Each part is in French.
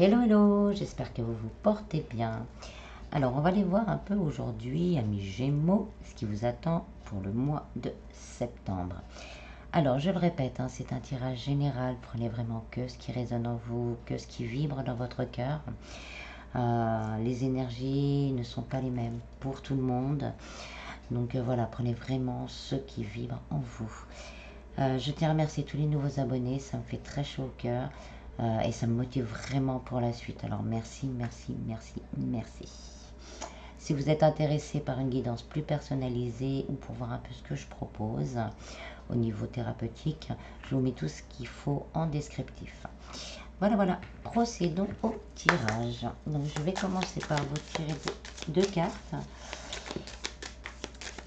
Hello, hello, j'espère que vous vous portez bien. Alors, on va aller voir un peu aujourd'hui, amis Gémeaux, ce qui vous attend pour le mois de septembre. Alors, je le répète, hein, c'est un tirage général. Prenez vraiment que ce qui résonne en vous, que ce qui vibre dans votre cœur. Les énergies ne sont pas les mêmes pour tout le monde. Donc voilà, prenez vraiment ce qui vibre en vous. Je tiens à remercier tous les nouveaux abonnés, ça me fait très chaud au cœur et ça me motive vraiment pour la suite. Alors merci, merci, merci, merci. Si vous êtes intéressé par une guidance plus personnalisée ou pour voir un peu ce que je propose au niveau thérapeutique, je vous mets tout ce qu'il faut en descriptif. Voilà, voilà, procédons au tirage. Donc je vais commencer par vous tirer deux cartes.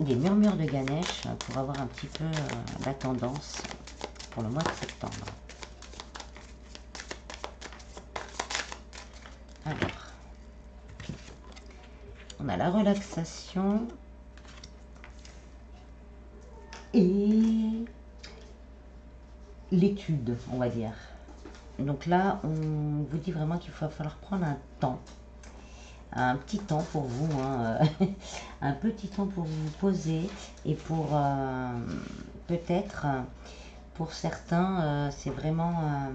Des murmures de Ganesh pour avoir un petit peu la tendance pour le mois de septembre. Alors, on a la relaxation et l'étude, on va dire. Donc là, on vous dit vraiment qu'il va falloir prendre un petit temps pour vous, hein, un petit temps pour vous poser et pour peut-être, pour certains, c'est vraiment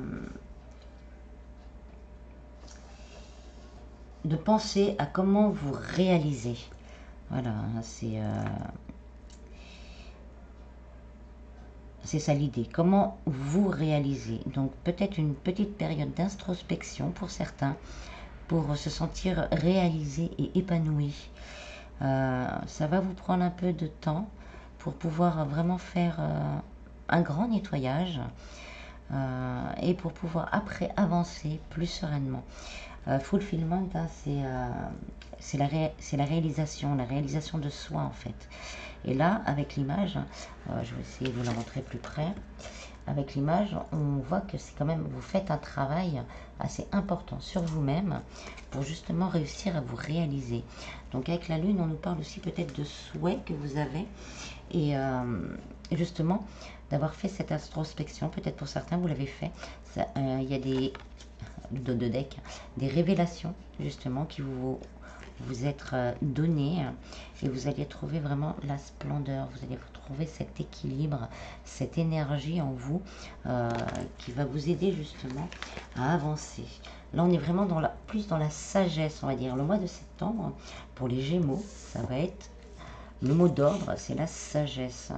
de penser à comment vous réalisez. Voilà, c'est ça l'idée, comment vous réalisez. Donc peut-être une petite période d'introspection pour certains, pour se sentir réalisé et épanoui. Ça va vous prendre un peu de temps pour pouvoir vraiment faire un grand nettoyage et pour pouvoir après avancer plus sereinement. Fulfillment, hein, c'est la réalisation de soi en fait. Et là, avec l'image, je vais essayer de vous la montrer plus près. Avec l'image, on voit que c'est quand même, vous faites un travail assez important sur vous-même pour justement réussir à vous réaliser. Donc avec la lune, on nous parle aussi peut-être de souhaits que vous avez et justement d'avoir fait cette introspection. Peut-être pour certains, vous l'avez fait. Il y a des de deck, des révélations justement qui vous être données et vous allez trouver vraiment la splendeur, vous allez trouver cet équilibre, cette énergie en vous qui va vous aider justement à avancer. Là on est vraiment plus dans la sagesse, on va dire. Le mois de septembre pour les Gémeaux, ça va être le mot d'ordre, c'est la sagesse.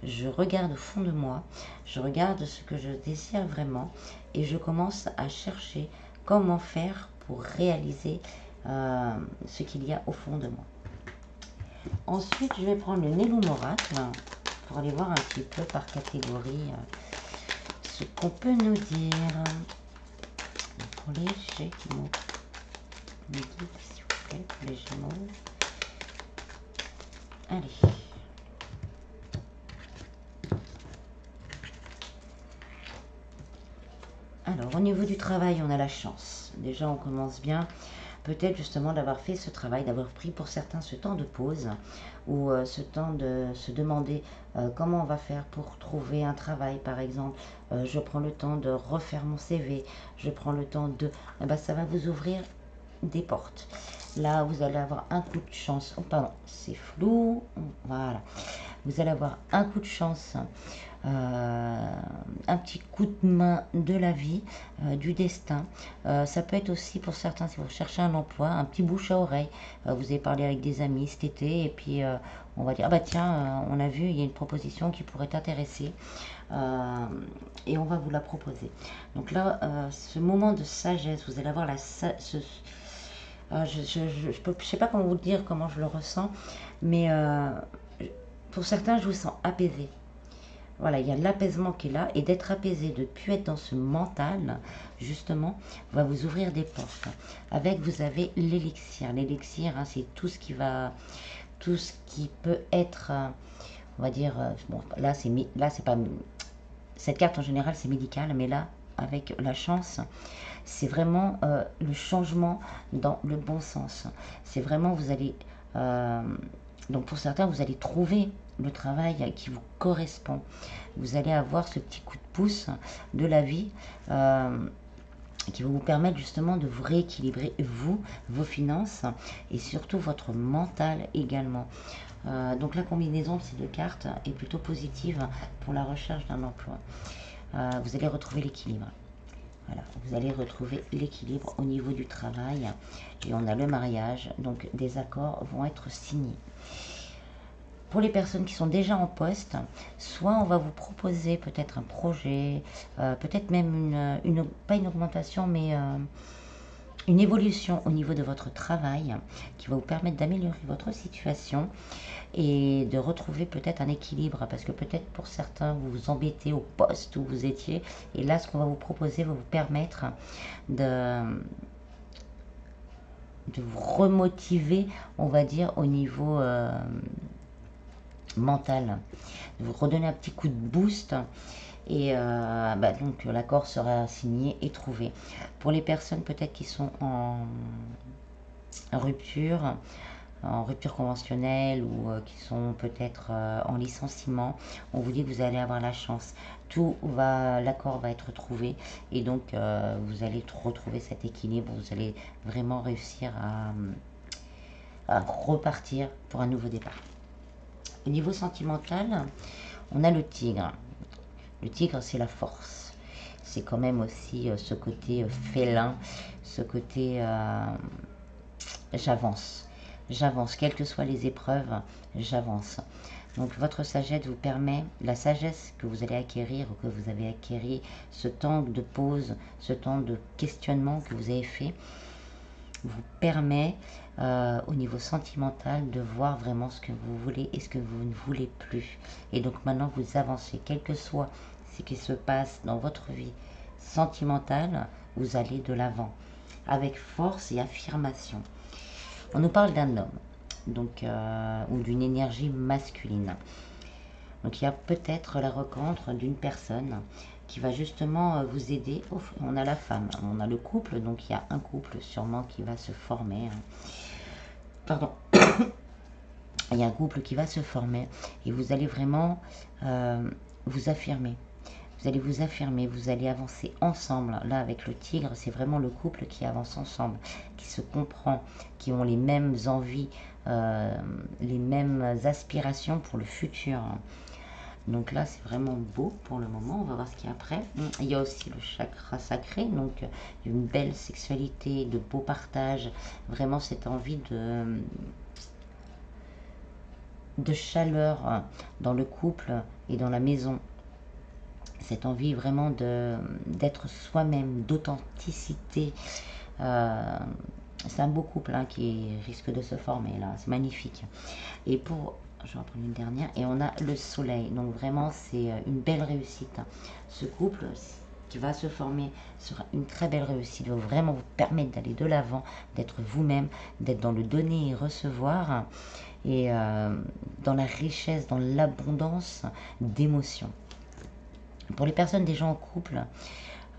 Je regarde au fond de moi, je regarde ce que je désire vraiment et je commence à chercher comment faire pour réaliser ce qu'il y a au fond de moi. Ensuite, je vais prendre le Nélou Moracle pour aller voir un petit peu par catégorie ce qu'on peut nous dire. Pour les Gémeaux, s'il vous plaît, pour les Gémeaux. Allez. Alors, au niveau du travail, on a la chance. Déjà, on commence bien. Peut-être justement d'avoir fait ce travail, d'avoir pris pour certains ce temps de pause ou ce temps de se demander comment on va faire pour trouver un travail, par exemple. Je prends le temps de refaire mon CV, je prends le temps de... ça va vous ouvrir des portes. Là, vous allez avoir un coup de chance. Oh, pardon, c'est flou. Voilà. Vous allez avoir un coup de chance, un petit coup de main de la vie, du destin. Ça peut être aussi pour certains, si vous cherchez un emploi, un petit bouche à oreille. Vous avez parlé avec des amis cet été et puis on va dire, ah bah tiens, on a vu, il y a une proposition qui pourrait t'intéresser et on va vous la proposer. Donc là, ce moment de sagesse, vous allez avoir je sais pas comment vous dire, comment je le ressens, mais pour certains, je vous sens apaisé. Voilà, il y a l'apaisement qui est là, et d'être apaisé, de ne plus être dans ce mental, justement, va vous ouvrir des portes. Avec, vous avez l'élixir. L'élixir, hein, c'est tout ce qui peut être, on va dire, bon, là c'est pas, cette carte en général c'est médical, mais là, avec la chance, c'est vraiment le changement dans le bon sens. C'est vraiment, vous allez, donc pour certains, vous allez trouver le travail qui vous correspond. Vous allez avoir ce petit coup de pouce de la vie qui va vous permettre justement de vous rééquilibrer, vous, vos finances et surtout votre mental également. Donc la combinaison de ces deux cartes est plutôt positive pour la recherche d'un emploi. Vous allez retrouver l'équilibre. Voilà, vous allez retrouver l'équilibre au niveau du travail. Et on a le mariage, donc des accords vont être signés. Pour les personnes qui sont déjà en poste, soit on va vous proposer peut-être un projet, peut-être même pas une augmentation, mais une évolution au niveau de votre travail qui va vous permettre d'améliorer votre situation et de retrouver peut-être un équilibre, parce que peut-être pour certains vous vous embêtez au poste où vous étiez, et là ce qu'on va vous proposer va vous permettre de vous remotiver, on va dire, au niveau mental, de vous redonner un petit coup de boost. Et donc l'accord sera signé et trouvé. Pour les personnes peut-être qui sont en rupture conventionnelle ou qui sont peut-être en licenciement, on vous dit que vous allez avoir la chance. L'accord va être trouvé et donc vous allez retrouver cet équilibre, vous allez vraiment réussir à repartir pour un nouveau départ. Au niveau sentimental, on a le tigre. Le tigre, c'est la force. C'est quand même aussi ce côté félin, ce côté j'avance. J'avance, quelles que soient les épreuves, j'avance. Donc votre sagesse vous permet, la sagesse que vous allez acquérir ou que vous avez acquéri, ce temps de pause, ce temps de questionnement que vous avez fait, vous permet au niveau sentimental de voir vraiment ce que vous voulez et ce que vous ne voulez plus. Et donc maintenant vous avancez, quel que soit ce qui se passe dans votre vie sentimentale, vous allez de l'avant avec force et affirmation. On nous parle d'un homme, donc ou d'une énergie masculine. Donc il y a peut-être la rencontre d'une personne qui va justement vous aider. On a la femme, on a le couple, donc il y a un couple sûrement qui va se former. Pardon. Il y a un couple qui va se former et vous allez vraiment vous affirmer. Vous allez vous affirmer, vous allez avancer ensemble. Là, avec le tigre, c'est vraiment le couple qui avance ensemble, qui se comprend, qui ont les mêmes envies, les mêmes aspirations pour le futur. Donc là, c'est vraiment beau pour le moment. On va voir ce qu'il y a après. Il y a aussi le chakra sacré, donc une belle sexualité, de beaux partages. Vraiment cette envie de chaleur dans le couple et dans la maison. Cette envie vraiment d'être soi-même, d'authenticité. C'est un beau couple qui risque de se former là. C'est magnifique. Et je vais en prendre une dernière, et on a le soleil, donc vraiment c'est une belle réussite. Ce couple qui va se former sera une très belle réussite, va vraiment vous permettre d'aller de l'avant, d'être vous-même, d'être dans le donner et recevoir, et dans la richesse, dans l'abondance d'émotions. Pour les personnes déjà en couple,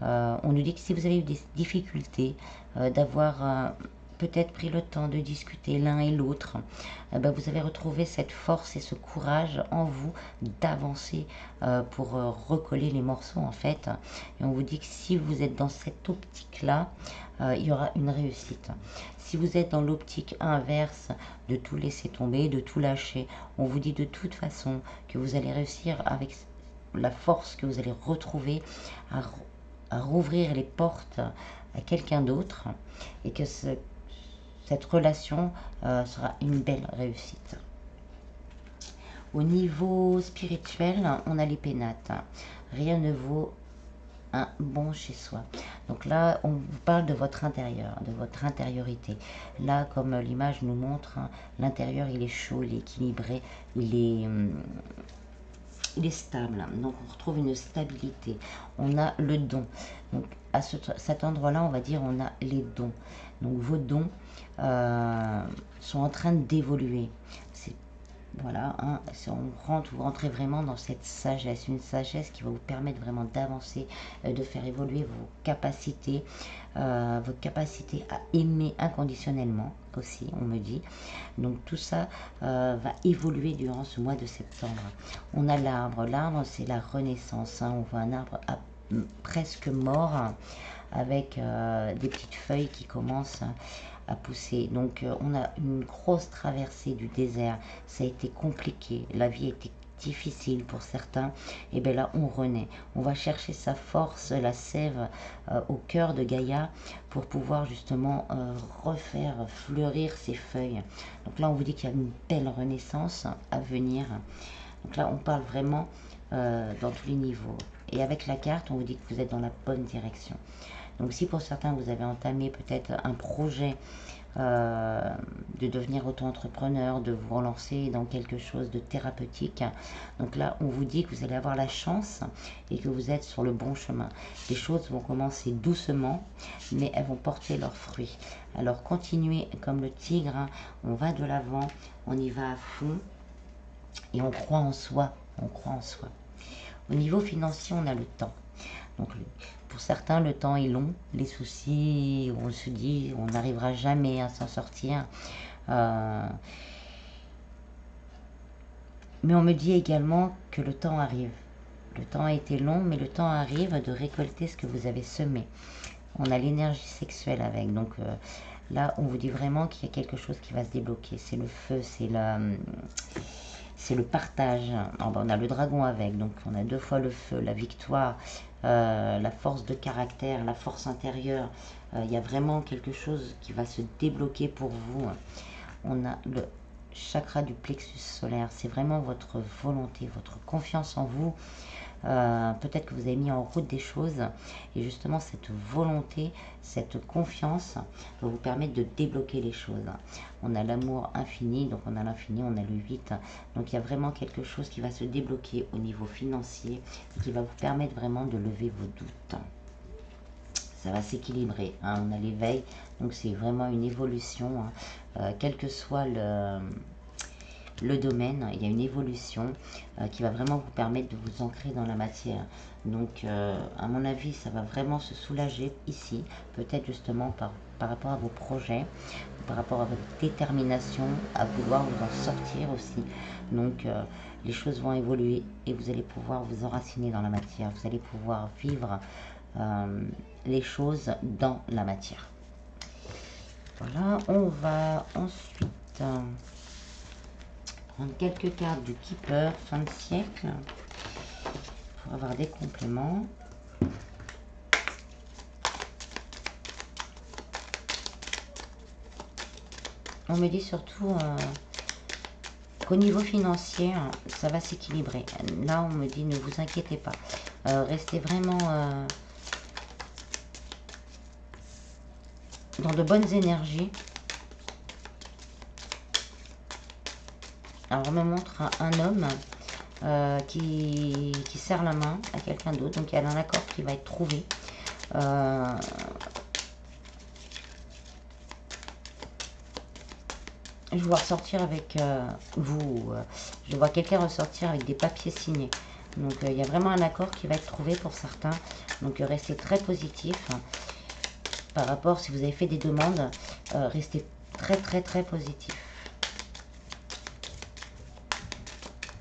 on nous dit que si vous avez eu des difficultés, d'avoir peut-être pris le temps de discuter l'un et l'autre, vous avez retrouvé cette force et ce courage en vous d'avancer pour recoller les morceaux en fait. Et on vous dit que si vous êtes dans cette optique-là, il y aura une réussite. Si vous êtes dans l'optique inverse de tout laisser tomber, de tout lâcher, on vous dit de toute façon que vous allez réussir avec la force que vous allez retrouver à rouvrir les portes à quelqu'un d'autre et que cette relation sera une belle réussite. Au niveau spirituel, on a les pénates. Rien ne vaut un bon chez soi. Donc là, on vous parle de votre intérieur, de votre intériorité. Là, comme l'image nous montre, l'intérieur, il est chaud, il est équilibré, il est stable. Donc, on retrouve une stabilité. On a le don. Donc, à cet endroit-là, on va dire, on a les dons. Donc, vos dons sont en train d'évoluer. Voilà, vous rentrez vraiment dans cette sagesse, une sagesse qui va vous permettre vraiment d'avancer, de faire évoluer vos capacités, votre capacité à aimer inconditionnellement aussi, on me dit. Donc tout ça va évoluer durant ce mois de septembre. On a l'arbre, c'est la renaissance, on voit un arbre presque mort, avec des petites feuilles qui commencent à pousser. Donc on a une grosse traversée du désert, ça a été compliqué, la vie a été difficile pour certains, et bien là on renaît, on va chercher sa force, la sève au cœur de Gaïa pour pouvoir justement refaire fleurir ses feuilles. Donc là on vous dit qu'il y a une belle renaissance à venir. Donc là on parle vraiment dans tous les niveaux, et avec la carte on vous dit que vous êtes dans la bonne direction. Donc si pour certains vous avez entamé peut-être un projet de devenir auto-entrepreneur, de vous relancer dans quelque chose de thérapeutique, donc là on vous dit que vous allez avoir la chance et que vous êtes sur le bon chemin. Les choses vont commencer doucement, mais elles vont porter leurs fruits. Alors continuez comme le tigre, hein, on va de l'avant, on y va à fond et on croit en soi, on croit en soi. Au niveau financier, on a le temps. Donc pour certains, le temps est long, les soucis, on se dit, on n'arrivera jamais à s'en sortir. Mais on me dit également que le temps arrive. Le temps a été long, mais le temps arrive de récolter ce que vous avez semé. On a l'énergie sexuelle avec, donc là, on vous dit vraiment qu'il y a quelque chose qui va se débloquer. C'est le feu, c'est le partage. Alors, on a le dragon avec, donc on a 2 fois le feu, la victoire, la force de caractère, la force intérieure. Il y a vraiment quelque chose qui va se débloquer pour vous. On a le chakra du plexus solaire, c'est vraiment votre volonté, votre confiance en vous. Peut-être que vous avez mis en route des choses et justement cette volonté, cette confiance va vous permettre de débloquer les choses. On a l'amour infini, donc on a l'infini, on a le 8, donc il y a vraiment quelque chose qui va se débloquer au niveau financier et qui va vous permettre vraiment de lever vos doutes. Ça va s'équilibrer, hein. On a l'éveil, donc c'est vraiment une évolution, hein. Quel que soit le domaine, il y a une évolution qui va vraiment vous permettre de vous ancrer dans la matière. Donc à mon avis, ça va vraiment se soulager ici, peut-être justement par rapport à vos projets, par rapport à votre détermination à vouloir vous en sortir aussi. Donc les choses vont évoluer et vous allez pouvoir vous enraciner dans la matière, vous allez pouvoir vivre les choses dans la matière. Voilà, on va ensuite prendre quelques cartes du Keeper, fin de siècle, pour avoir des compléments. On me dit surtout qu'au niveau financier, ça va s'équilibrer. Là, on me dit ne vous inquiétez pas. Restez vraiment dans de bonnes énergies. Alors on me montre un homme qui serre la main à quelqu'un d'autre, donc il y a un accord qui va être trouvé. Je vois ressortir avec vous, je vois quelqu'un ressortir avec des papiers signés. Donc il y a vraiment un accord qui va être trouvé pour certains. Donc restez très positif. Par rapport, si vous avez fait des demandes, restez très positif.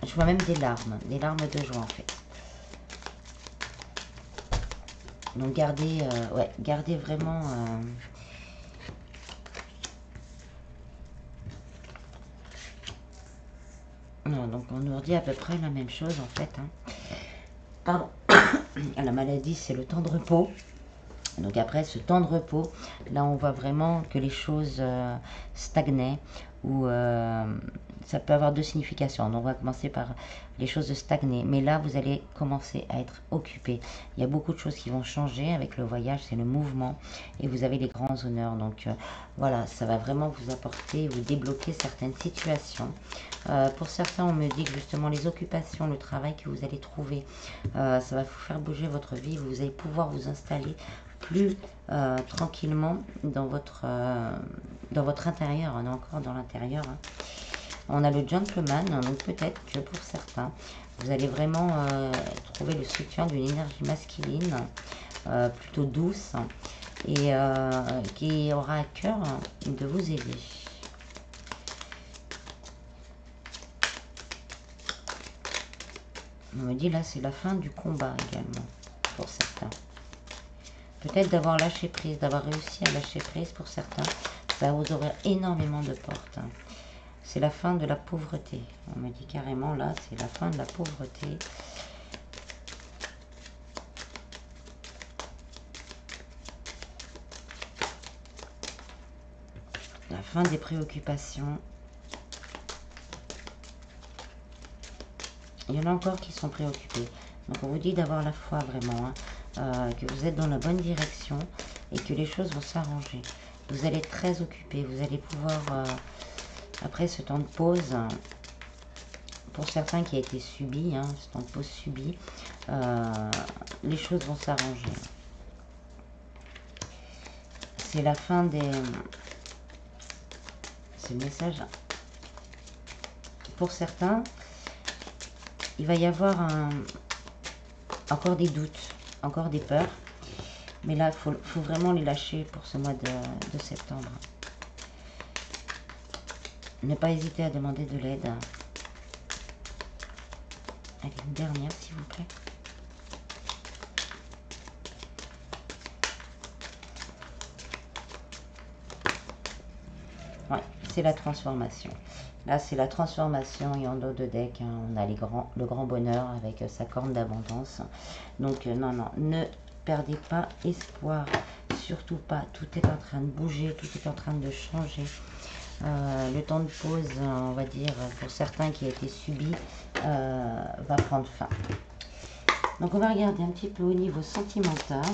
Je vois même des larmes de joie en fait. Donc gardez, gardez vraiment non, donc on nous dit à peu près la même chose en fait. Hein. Pardon. La maladie, c'est le temps de repos. Donc après ce temps de repos, là on voit vraiment que les choses stagnaient ou ça peut avoir 2 significations. Donc on va commencer par les choses de stagner. Mais là vous allez commencer à être occupé. Il y a beaucoup de choses qui vont changer avec le voyage, c'est le mouvement et vous avez les grands honneurs. Donc voilà, ça va vraiment vous apporter, vous débloquer certaines situations. Pour certains, on me dit que justement les occupations, le travail que vous allez trouver, ça va vous faire bouger votre vie. Vous allez pouvoir vous installer plus tranquillement dans votre intérieur. On est encore dans l'intérieur. Hein. On a le gentleman, donc peut-être que pour certains, vous allez vraiment trouver le soutien d'une énergie masculine plutôt douce et qui aura à cœur de vous aider. On me dit là c'est la fin du combat également pour certains. Peut-être d'avoir lâché prise, d'avoir réussi à lâcher prise pour certains. Ça va vous ouvrir énormément de portes. C'est la fin de la pauvreté. On me dit carrément là, c'est la fin de la pauvreté. La fin des préoccupations. Il y en a encore qui sont préoccupés. Donc on vous dit d'avoir la foi vraiment, hein, que vous êtes dans la bonne direction et que les choses vont s'arranger. Vous allez être très occupé, vous allez pouvoir, après ce temps de pause, pour certains qui a été subi, hein, ce temps de pause subi, les choses vont s'arranger. C'est la fin des... C'est le message. Pour certains, il va y avoir encore des doutes, encore des peurs. Mais là, il faut vraiment les lâcher pour ce mois de septembre. Ne pas hésiter à demander de l'aide. Allez, une dernière, s'il vous plaît. Ouais, c'est la transformation. Là, c'est la transformation et en dos de deck, hein, on a le grand bonheur avec sa corne d'abondance. Donc, non, non, ne perdez pas espoir. Surtout pas. Tout est en train de bouger, tout est en train de changer. Le temps de pause, on va dire, pour certains qui a été subi, va prendre fin. Donc, on va regarder un petit peu au niveau sentimental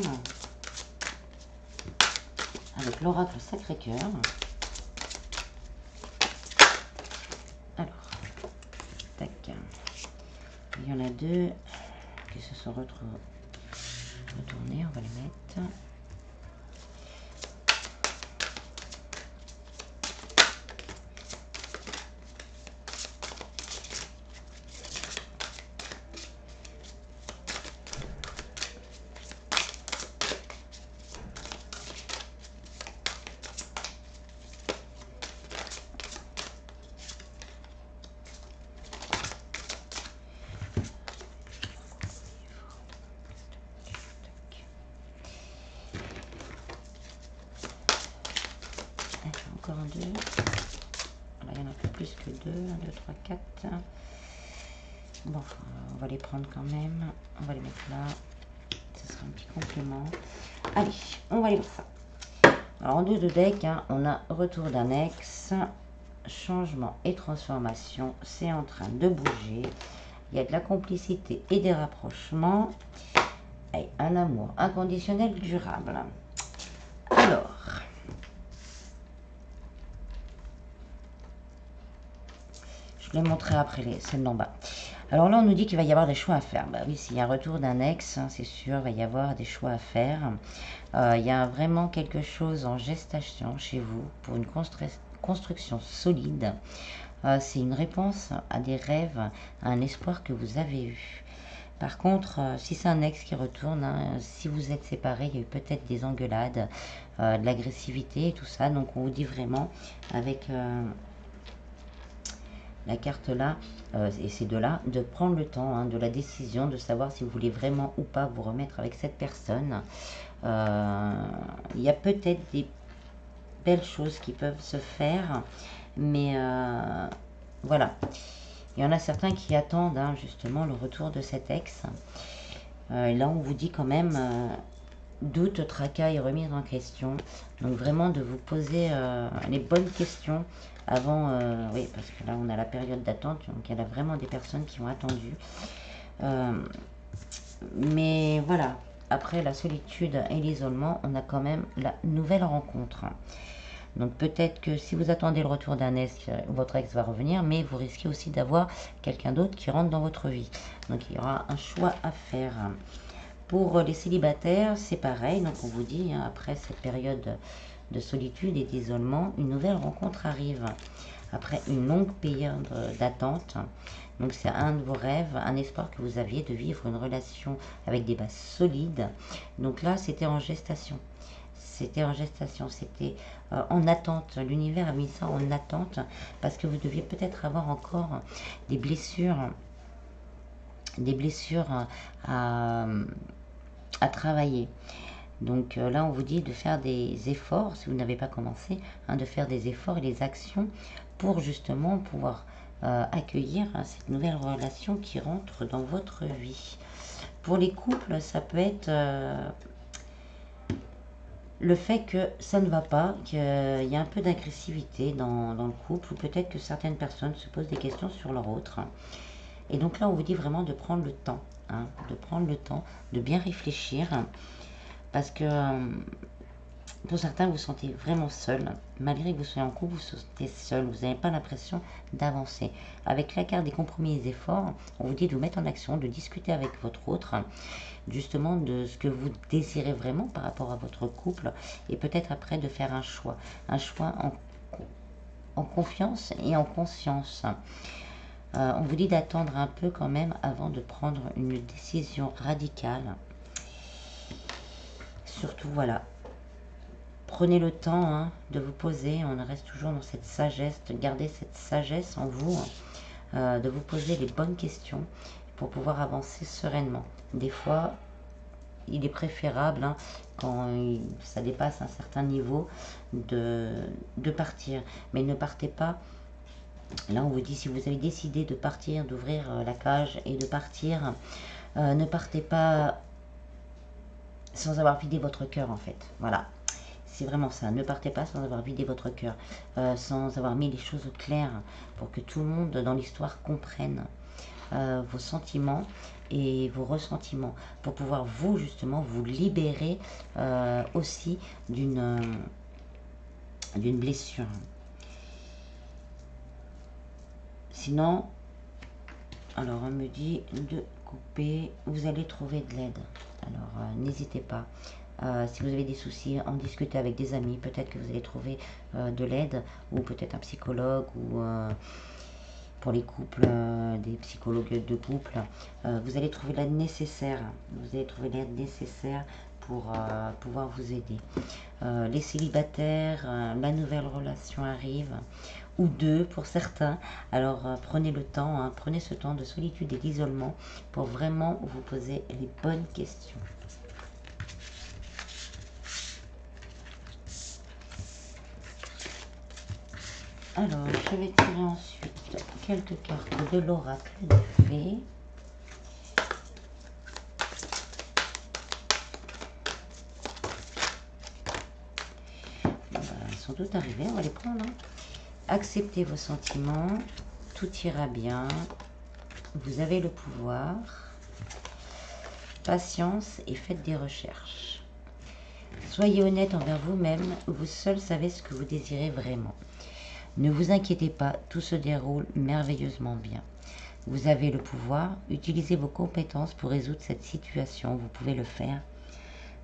avec l'oracle Sacré-Cœur. Alors, tac. Il y en a deux qui se sont retournés. On va les mettre. Encore un 2. Là, il y en a un peu plus que 2. 1, 2, 3, 4. Bon, on va les prendre quand même. On va les mettre là. Ce sera un petit complément. Allez, on va aller voir ça. Alors, en dos de deck, hein, on a retour d'un ex, changement et transformation. C'est en train de bouger. Il y a de la complicité et des rapprochements. Et un amour inconditionnel durable. Alors, je vais montrer après celles d'en bas. Alors là, on nous dit qu'il va y avoir des choix à faire. Bah oui, s'il y a un retour d'un ex, hein, c'est sûr, il va y avoir des choix à faire. Il y a vraiment quelque chose en gestation chez vous pour une construction solide. C'est une réponse à des rêves, à un espoir que vous avez eu. Par contre, si c'est un ex qui retourne, hein, si vous êtes séparés, il y a eu peut-être des engueulades, de l'agressivité et tout ça. Donc on vous dit vraiment avec... la carte là, et ces deux-là, de prendre le temps, hein, de la décision, de savoir si vous voulez vraiment ou pas vous remettre avec cette personne. Il y a peut-être des belles choses qui peuvent se faire, mais voilà. Il y en a certains qui attendent, hein, justement le retour de cet ex. Là, on vous dit quand même doute, tracas et remise en question. Donc vraiment de vous poser les bonnes questions avant, oui, parce que là on a la période d'attente, donc il y a vraiment des personnes qui ont attendu. Mais voilà, après la solitude et l'isolement, on a quand même la nouvelle rencontre. Donc peut-être que si vous attendez le retour d'un ex, votre ex va revenir, mais vous risquez aussi d'avoir quelqu'un d'autre qui rentre dans votre vie. Donc il y aura un choix à faire. Pour les célibataires, c'est pareil. Donc on vous dit, hein, après cette période de solitude et d'isolement, une nouvelle rencontre arrive. Après une longue période d'attente. Donc c'est un de vos rêves, un espoir que vous aviez de vivre une relation avec des bases solides. Donc là, c'était en gestation. C'était en gestation, c'était en attente. L'univers a mis ça en attente parce que vous deviez peut-être avoir encore des blessures à travailler. Donc là, on vous dit de faire des efforts, si vous n'avez pas commencé, hein, de faire des efforts et des actions pour justement pouvoir accueillir cette nouvelle relation qui rentre dans votre vie. Pour les couples, ça peut être le fait que ça ne va pas, qu'il y a un peu d'agressivité dans le couple, ou peut-être que certaines personnes se posent des questions sur leur autre. Et donc là, on vous dit vraiment de prendre le temps, hein, de prendre le temps, de bien réfléchir, parce que pour certains, vous vous sentez vraiment seul. Malgré que vous soyez en couple, vous vous sentez seul. Vous n'avez pas l'impression d'avancer. Avec la carte des compromis et des efforts, on vous dit de vous mettre en action, de discuter avec votre autre, justement de ce que vous désirez vraiment par rapport à votre couple, et peut-être après de faire un choix en confiance et en conscience. On vous dit d'attendre un peu quand même avant de prendre une décision radicale. Surtout, voilà. Prenez le temps, hein, de vous poser, on reste toujours dans cette sagesse, de garder cette sagesse en vous, de vous poser les bonnes questions pour pouvoir avancer sereinement. Des fois, il est préférable, hein, quand ça dépasse un certain niveau, de partir. Mais ne partez pas. Là, on vous dit, si vous avez décidé de partir, d'ouvrir la cage et de partir, ne partez pas sans avoir vidé votre cœur, en fait. Voilà. C'est vraiment ça, ne partez pas sans avoir vidé votre cœur, sans avoir mis les choses au clair pour que tout le monde dans l'histoire comprenne vos sentiments et vos ressentiments, pour pouvoir vous justement vous libérer aussi d'une blessure. Sinon, alors on me dit de couper, vous allez trouver de l'aide, alors n'hésitez pas. Si vous avez des soucis, en discuter avec des amis, peut-être que vous allez trouver de l'aide, ou peut-être un psychologue, ou pour les couples, des psychologues de couple. Vous allez trouver l'aide nécessaire, pour pouvoir vous aider. Les célibataires, la nouvelle relation arrive, ou deux pour certains. Alors prenez le temps, hein, prenez ce temps de solitude et d'isolement pour vraiment vous poser les bonnes questions. Alors, je vais tirer ensuite quelques cartes de l'oracle des fées. Elles sont toutes arrivées, on va les prendre. Acceptez vos sentiments, tout ira bien, vous avez le pouvoir. Patience et faites des recherches. Soyez honnête envers vous-même, vous seul savez ce que vous désirez vraiment. Ne vous inquiétez pas, tout se déroule merveilleusement bien. Vous avez le pouvoir, utilisez vos compétences pour résoudre cette situation, vous pouvez le faire.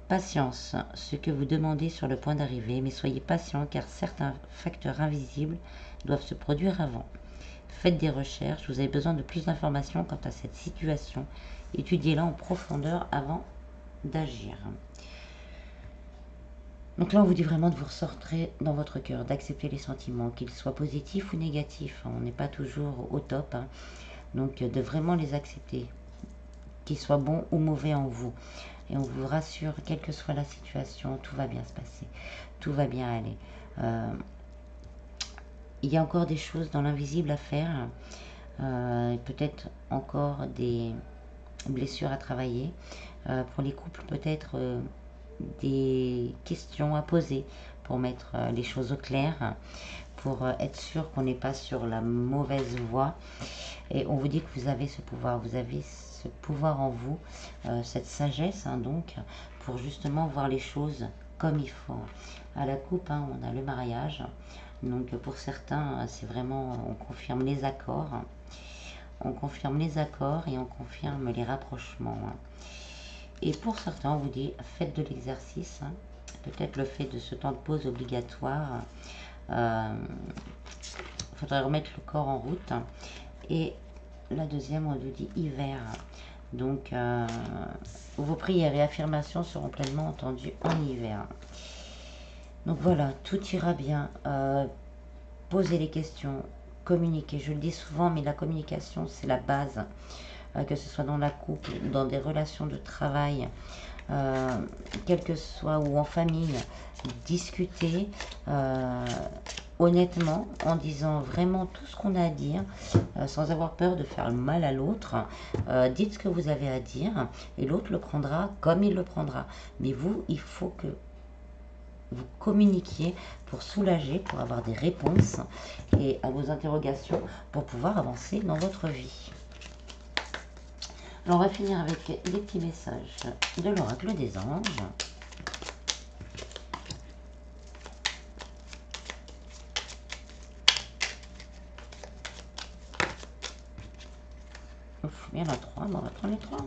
Patience, ce que vous demandez sur le point d'arriver, mais soyez patient car certains facteurs invisibles doivent se produire avant. Faites des recherches, vous avez besoin de plus d'informations quant à cette situation, étudiez-la en profondeur avant d'agir. Donc là, on vous dit vraiment de vous ressortir dans votre cœur, d'accepter les sentiments, qu'ils soient positifs ou négatifs. On n'est pas toujours au top, hein. Donc de vraiment les accepter, qu'ils soient bons ou mauvais en vous. Et on vous rassure, quelle que soit la situation, tout va bien se passer, tout va bien aller. Il y a encore des choses dans l'invisible à faire, peut-être encore des blessures à travailler. Pour les couples, peut-être des questions à poser pour mettre les choses au clair, pour être sûr qu'on n'est pas sur la mauvaise voie. Et on vous dit que vous avez ce pouvoir, en vous, cette sagesse, hein, donc, pour justement voir les choses comme il faut. À la coupe, hein, on a le mariage, donc pour certains, c'est vraiment, on confirme les accords, et on confirme les rapprochements. Et pour certains, on vous dit, faites de l'exercice, hein. Peut-être le fait de ce temps de pause obligatoire. Il faudrait remettre le corps en route. Et la deuxième, on vous dit hiver. Donc, vos prières et affirmations seront pleinement entendues en hiver. Donc voilà, tout ira bien. Posez les questions, communiquez. Je le dis souvent, mais la communication, c'est la base. Que ce soit dans la couple, dans des relations de travail, quel que soit, ou en famille, discuter honnêtement, en disant vraiment tout ce qu'on a à dire, sans avoir peur de faire le mal à l'autre. Dites ce que vous avez à dire et l'autre le prendra comme il le prendra. Mais vous, il faut que vous communiquiez pour soulager, pour avoir des réponses et à vos interrogations pour pouvoir avancer dans votre vie. Alors on va finir avec les petits messages de l'oracle des anges. Ouf, il y en a 3, on va prendre les 3.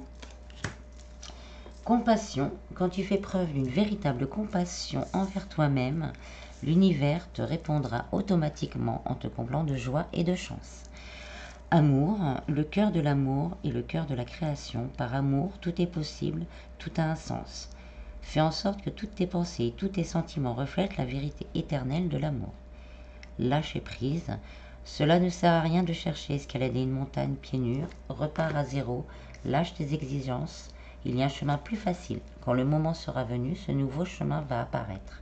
Compassion, quand tu fais preuve d'une véritable compassion envers toi-même, l'univers te répondra automatiquement en te comblant de joie et de chance. Amour, le cœur de l'amour est le cœur de la création. Par amour, tout est possible, tout a un sens. Fais en sorte que toutes tes pensées et tous tes sentiments reflètent la vérité éternelle de l'amour. Lâcher prise, cela ne sert à rien de chercher à escalader une montagne pieds nus, repars à zéro, lâche tes exigences. Il y a un chemin plus facile. Quand le moment sera venu, ce nouveau chemin va apparaître.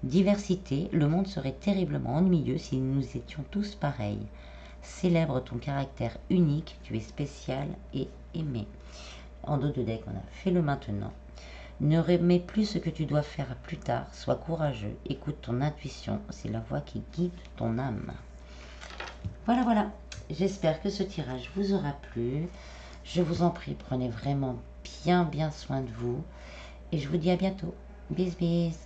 Diversité, le monde serait terriblement ennuyeux si nous étions tous pareils. Célèbre ton caractère unique, tu es spécial et aimé. En dos de deck, on a fais-le maintenant. Ne remets plus ce que tu dois faire plus tard, sois courageux, écoute ton intuition, c'est la voix qui guide ton âme. Voilà, voilà, j'espère que ce tirage vous aura plu. Je vous en prie, prenez vraiment bien soin de vous. Et je vous dis à bientôt. Bis, bis.